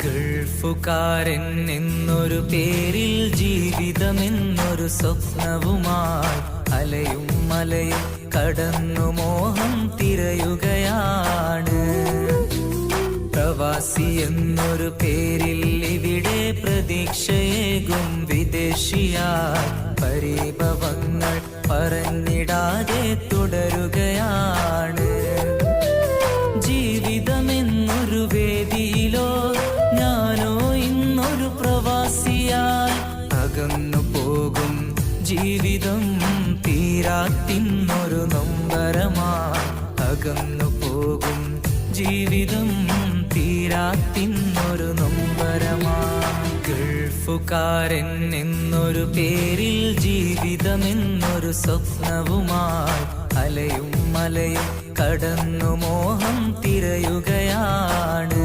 ഗൾഫുകാരൻ എന്നൊരു പേരിൽ ജീവിതമെന്നൊരു സ്വപ്നവുമായി അലയും മലയും കടന്നു മോഹം തിരയുകയാണ്. പ്രവാസി എന്നൊരു പേരിൽ ഇവിടെ പ്രതീക്ഷയേകും വിദേശിയായി പരിഭവങ്ങൾ പറഞ്ഞിടാതെ തുടരുകയാണ്. ജീവിതമെന്നൊരു വേദിയിലോ ഞാനോ ഇന്നൊരു പ്രവാസിയായി അകന്നു പോകും. ജീവിതം തീരാത്തിന്നൊരു നൊമ്പരമായി അകന്നു പോകും. ജീവിതം തീരാത്തിന്നൊരു നൊമ്പരമായി. ഗൾഫുകാരൻ എന്നൊരു പേരിൽ ജീവിതമെന്നൊരു സ്വപ്നവുമായി അലയും മലയും കടന്നു മോഹം തിരയുകയാണ്.